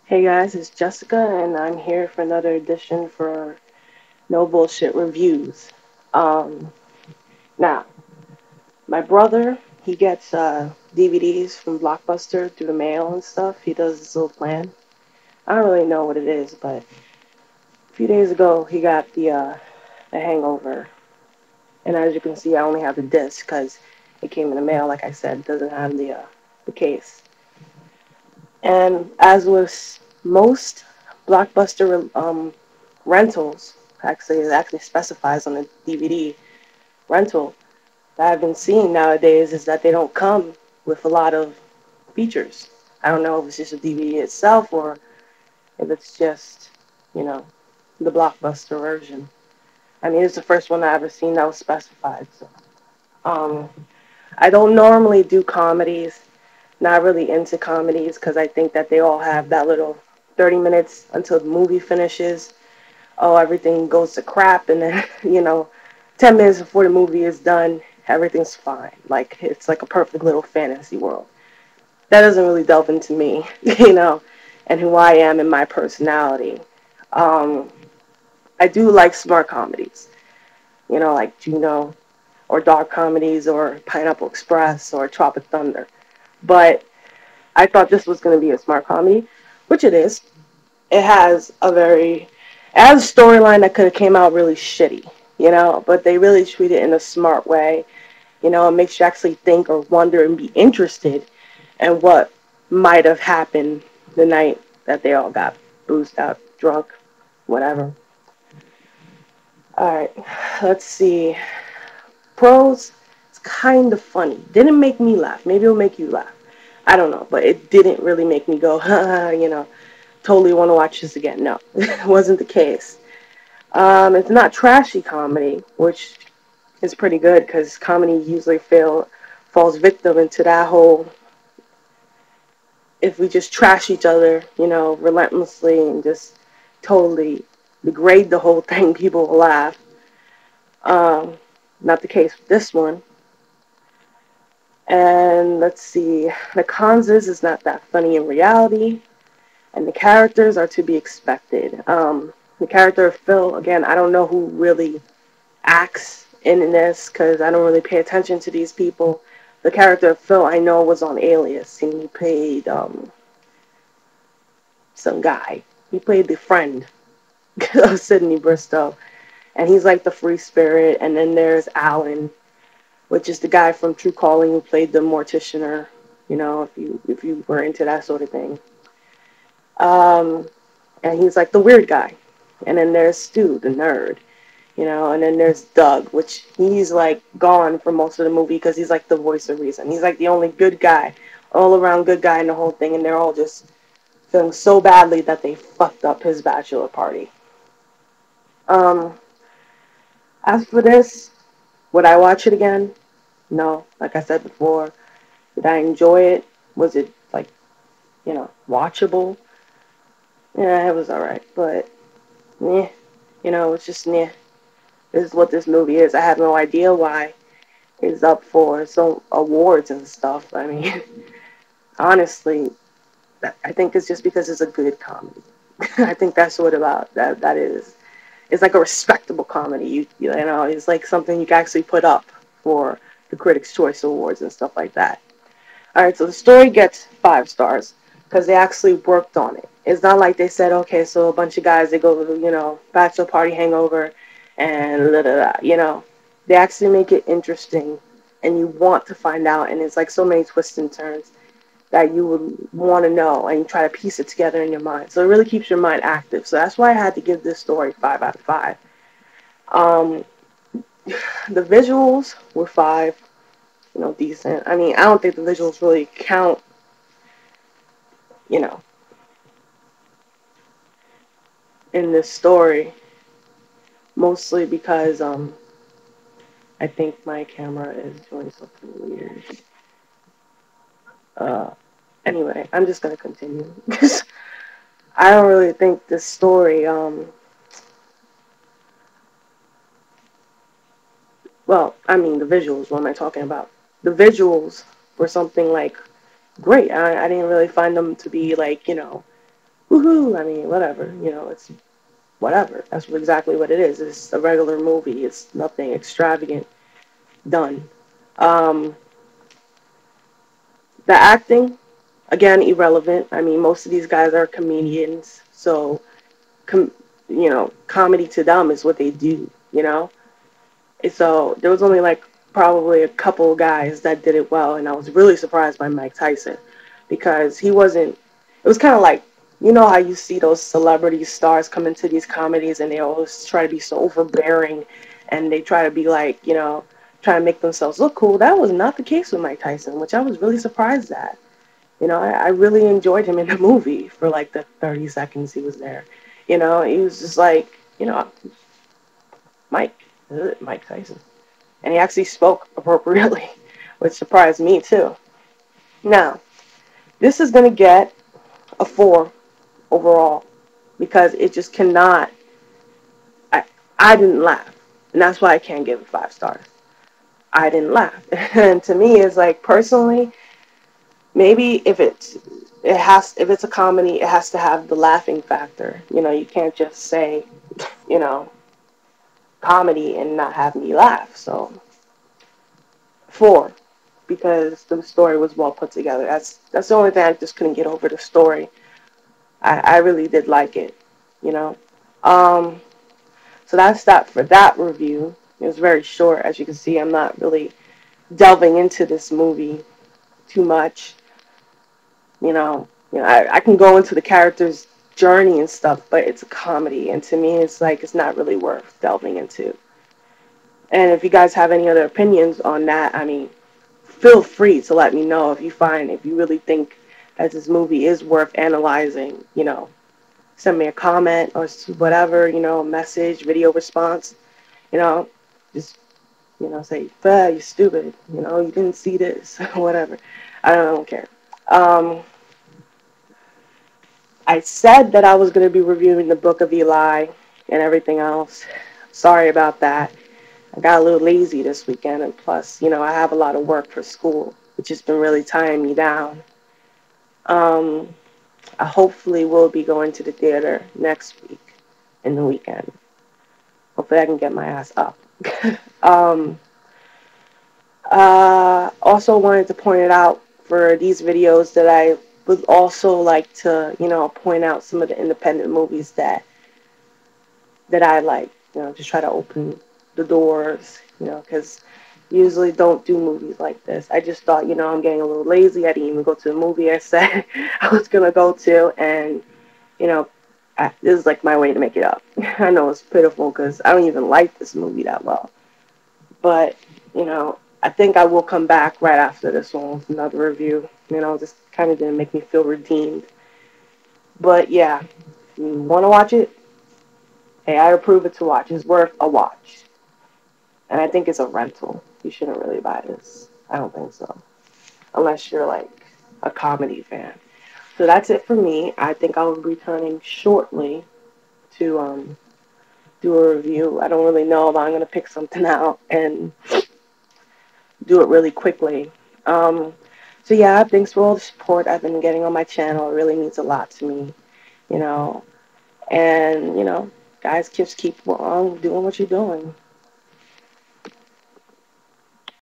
Hey guys, it's Jessica, and I'm here for another edition for No Bullshit Reviews. Um, Now, my brother, he gets DVDs from Blockbuster through the mail and stuff. He does this little plan. I don't really know what it is, but a few days ago he got the Hangover, and as you can see, I only have the disc because it came in the mail. Like I said, it doesn't have the case. And as with most Blockbuster rentals, actually it actually specifies on the DVD rental that I've been seeing nowadays is that they don't come with a lot of features. I don't know if it's just the DVD itself or if it's just, you know, the Blockbuster version. I mean, it's the first one I've ever seen that was specified. So, um, I don't normally do comedies. Not really into comedies because I think that they all have that little 30 minutes until the movie finishes. Oh, everything goes to crap, and then, 10 minutes before the movie is done, everything's fine. Like, it's like a perfect little fantasy world. That doesn't really delve into me, and who I am and my personality. Um, I do like smart comedies, like Juno, or dark comedies, or Pineapple Express, or Tropic Thunder. But I thought this was going to be a smart comedy, which it is. It has a storyline that could have came out really shitty, but they really treat it in a smart way. It makes you actually think or wonder and be interested in what might have happened the night that they all got boozed out, drunk, whatever. All right, let's see. Pros, it's kind of funny. Didn't make me laugh. Maybe it'll make you laugh. I don't know, but it didn't really make me go, totally want to watch this again. No, it wasn't the case. It's not trashy comedy, which is pretty good because comedy usually falls victim into that whole if we just trash each other, relentlessly and just totally degrade the whole thing, people will laugh. Um, Not the case with this one. And let's see, the cons is it's not that funny in reality, and the characters are to be expected. The character of Phil, again, I don't know who really acts in this because I don't really pay attention to these people. The character of Phil I know was on Alias, and he played some guy. He played the friend of Sydney Bristow, and he's like the free spirit. And then there's Alan, which is the guy from True Calling who played the morticianer. If you were into that sort of thing. Um, and he's like the weird guy. And then there's Stu, the nerd. And then there's Doug, which he's like gone for most of the movie because he's like the voice of reason. He's like the only good guy, all around good guy in the whole thing, and they're all just feeling so badly that they fucked up his bachelor party. Um, as for this, would I watch it again? No. Like I said before, did I enjoy it? Was it like, watchable? Yeah, it was alright, but yeah, it's just yeah. This is what this movie is. I have no idea why it's up for some awards and stuff. I mean, honestly, I think it's just because it's a good comedy. I think that's what about that is. It's like a respectable comedy. You know, it's like something you can actually put up for the Critics' Choice Awards and stuff like that. All right, so the story gets 5 stars because they actually worked on it. It's not like they said, okay, so a bunch of guys they go to bachelor party hangover, and da da da. They actually make it interesting, and you want to find out, and it's like so many twists and turns that you would want to know and try to piece it together in your mind. So it really keeps your mind active. So that's why I had to give this story 5 out of 5. Um, the visuals were 5, decent. I mean, I don't think the visuals really count, you know, in this story, mostly because I think my camera is doing something weird. Uh, anyway, I'm just gonna continue because I don't really think this story. Well, I mean the visuals. What am I talking about? The visuals were something like great. I didn't really find them to be like woohoo. I mean, whatever. It's whatever. That's exactly what it is. It's a regular movie. It's nothing extravagant done. Um, the acting, again, irrelevant. I mean, most of these guys are comedians, so com- comedy to them is what they do. So there was only like probably a couple guys that did it well, and I was really surprised by Mike Tyson because he wasn't. It was kind of like how you see those celebrity stars come into these comedies and they always try to be so overbearing, and they try to be like trying to make themselves look cool. That was not the case with Mike Tyson, which I was really surprised at. I really enjoyed him in the movie for like the 30 seconds he was there. He was just like, Mike, Mike Tyson. And he actually spoke appropriately, which surprised me too. Now, this is going to get a 4 overall because it just cannot. I, I didn't laugh. And that's why I can't give it 5 stars. I didn't laugh. And to me, it's like personally, maybe if it's a comedy, it has to have the laughing factor. You can't just say, you know, comedy and not have me laugh. So 4, because the story was well put together. That's the only thing I just couldn't get over the story. I really did like it, you know. Um, so that's that for that review. It was very short, as you can see. I'm not really delving into this movie too much. I can go into the character's journey and stuff, but it's a comedy, and to me, it's like it's not really worth delving into. And if you guys have any other opinions on that, I mean, feel free to let me know if you really think that this movie is worth analyzing. Send me a comment or whatever, message, video response. You know, just say, you stupid. You didn't see this, whatever. I don't care. Um, I said that I was going to be reviewing the Book of Eli and everything else. Sorry about that. I got a little lazy this weekend, and plus, I have a lot of work for school, which has been really tying me down. Um, I hopefully will be going to the theater next week in the weekend. Hopefully, I can get my ass up. um, also, wanted to point it out for these videos that I would also like to, point out some of the independent movies that I like. Just try to open the doors, because usually don't do movies like this. I just thought, I'm getting a little lazy. I didn't even go to the movie I said I was going to go to, and, you know, this is like my way to make it up. I know it's pitiful because I don't even like this movie that well. But, I think I will come back right after this one with another review. Just kind of didn't make me feel redeemed. But yeah, if you want to watch it, hey, I approve it to watch. It's worth a watch. And I think it's a rental. You shouldn't really buy this. I don't think so. Unless you're like a comedy fan. So that's it for me. I think I'll be returning shortly to do a review. I don't really know if I'm gonna pick something out and do it really quickly. Um, so yeah, thanks for all the support I've been getting on my channel. It really means a lot to me, you know. And guys, just keep on doing what you're doing.